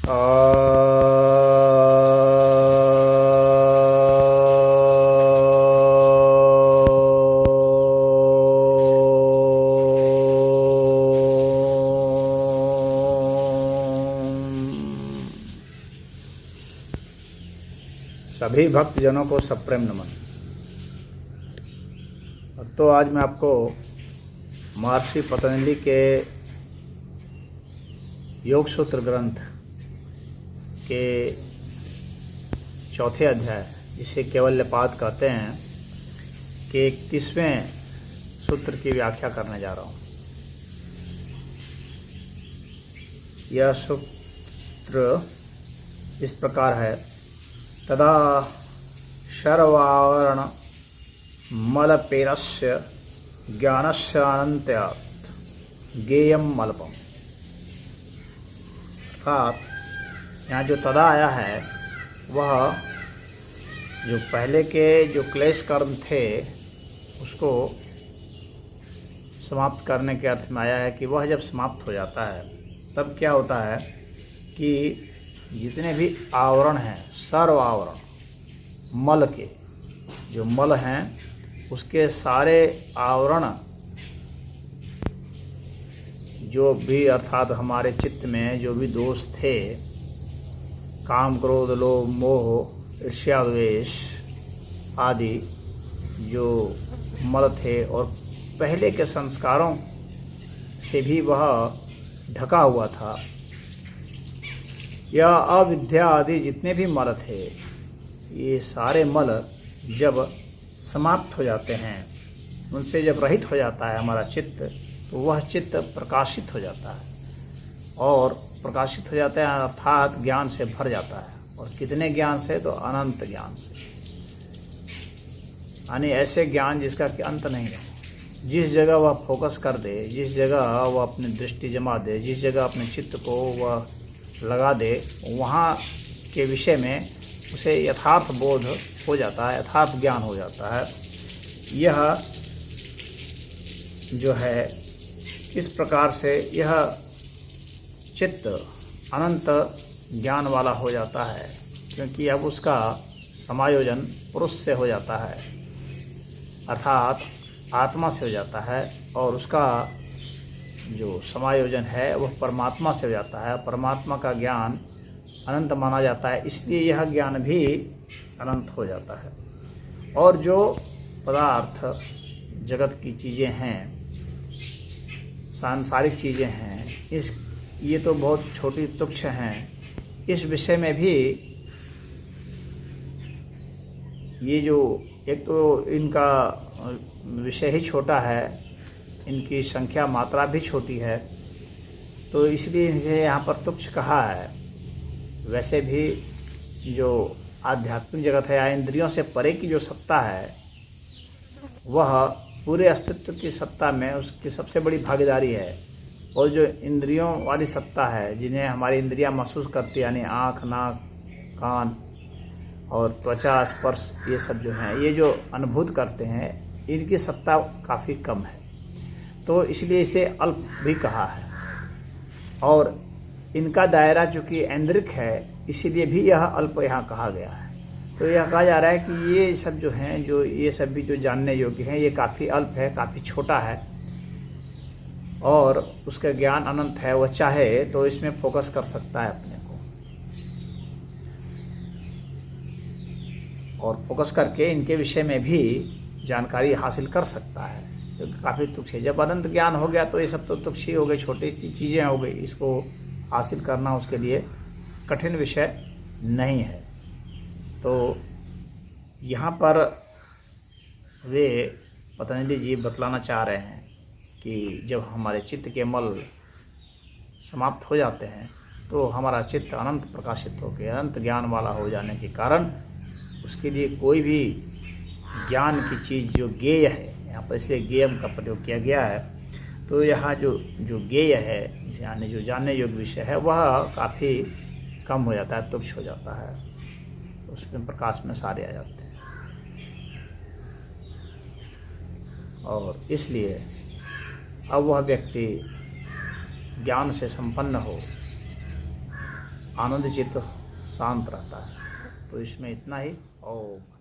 सभी भक्तजनों को सप्रेम नमन। तो आज मैं आपको महर्षि पतंजलि के योग सूत्र ग्रंथ के चौथे अध्याय, जिसे कैवल्यपाद कहते हैं, के 31वें सूत्र की व्याख्या करने जा रहा हूँ। यह सूत्र इस प्रकार है। तदा सर्वावरण मलपेरस्य ज्ञानस्य अनन्त्यात् ज्ञेयं मल्पम्। अर्थात यहाँ जो तदा आया है वह जो पहले के जो क्लेश कर्म थे उसको समाप्त करने के अर्थ में आया है कि वह जब समाप्त हो जाता है तब क्या होता है कि जितने भी आवरण हैं, सर्व आवरण मल के, जो मल हैं उसके सारे आवरण जो भी, अर्थात हमारे चित्त में जो भी दोष थे, काम क्रोध लोभ मोह ईर्ष्या द्वेष आदि जो मल थे और पहले के संस्कारों से भी वह ढका हुआ था, या अविद्या आदि जितने भी मल थे, ये सारे मल जब समाप्त हो जाते हैं, उनसे जब रहित हो जाता है हमारा चित्त, तो वह चित्त प्रकाशित हो जाता है। और प्रकाशित हो जाता है अर्थात ज्ञान से भर जाता है। और कितने ज्ञान से? तो अनंत ज्ञान से, यानी ऐसे ज्ञान जिसका कि अंत नहीं है। जिस जगह वह फोकस कर दे, जिस जगह वह अपनी दृष्टि जमा दे, जिस जगह अपने चित्त को वह लगा दे, वहाँ के विषय में उसे यथार्थ बोध हो जाता है, यथार्थ ज्ञान हो जाता है। यह जो है इस प्रकार से यह चित्त अनंत ज्ञान वाला हो जाता है, क्योंकि अब उसका समायोजन पुरुष से हो जाता है, अर्थात आत्मा से हो जाता है, और उसका जो समायोजन है वह परमात्मा से हो जाता है। परमात्मा का ज्ञान अनंत माना जाता है, इसलिए यह ज्ञान भी अनंत हो जाता है। और जो पदार्थ जगत की चीज़ें हैं, सांसारिक चीज़ें हैं, ये तो बहुत छोटी तुच्छ हैं। इस विषय में भी ये जो एक तो इनका विषय ही छोटा है, इनकी संख्या मात्रा भी छोटी है, तो इसलिए इन्हें यहाँ पर तुच्छ कहा है। वैसे भी जो आध्यात्मिक जगत है या इंद्रियों से परे की जो सत्ता है, वह पूरे अस्तित्व की सत्ता में उसकी सबसे बड़ी भागीदारी है। और जो इंद्रियों वाली सत्ता है, जिन्हें हमारी इंद्रियां महसूस करती है, यानी आँख, नाक, कान और त्वचा, स्पर्श, ये सब जो हैं, ये जो अनुभूत करते हैं, इनकी सत्ता काफ़ी कम है, तो इसलिए इसे अल्प भी कहा है। और इनका दायरा चूँकि ऐन्द्रिक है, इसीलिए भी यह अल्प यहाँ कहा गया है। तो यह कहा जा रहा है कि ये सब जो हैं, जो ये सब भी जो जानने योग्य हैं, ये काफ़ी अल्प है, काफ़ी छोटा है, और उसका ज्ञान अनंत है। वह चाहे तो इसमें फोकस कर सकता है अपने को, और फोकस करके इनके विषय में भी जानकारी हासिल कर सकता है, जो काफ़ी तुच्छ है। जब अनंत ज्ञान हो गया तो ये सब तो तुच्छ ही हो गई, छोटी सी चीज़ें हो गई। इसको हासिल करना उसके लिए कठिन विषय नहीं है। तो यहाँ पर वे पतंजलि जी बतलाना चाह रहे हैं कि जब हमारे चित्त के मल समाप्त हो जाते हैं तो हमारा चित्त अनंत प्रकाशित होकर अनंत ज्ञान वाला हो जाने के कारण उसके लिए कोई भी ज्ञान की चीज़ जो ज्ञेय है, यहाँ पर इसलिए ज्ञेयम का प्रयोग किया गया है। तो यहाँ जो ज्ञेय है, यानी जो जानने योग्य विषय है, वह काफ़ी कम हो जाता है, तुच्छ हो जाता है, उसमें प्रकाश में सारे आ जाते हैं। और इसलिए अब वह व्यक्ति ज्ञान से संपन्न हो, आनंद चित्त शांत रहता है। तो इसमें इतना ही। ओम।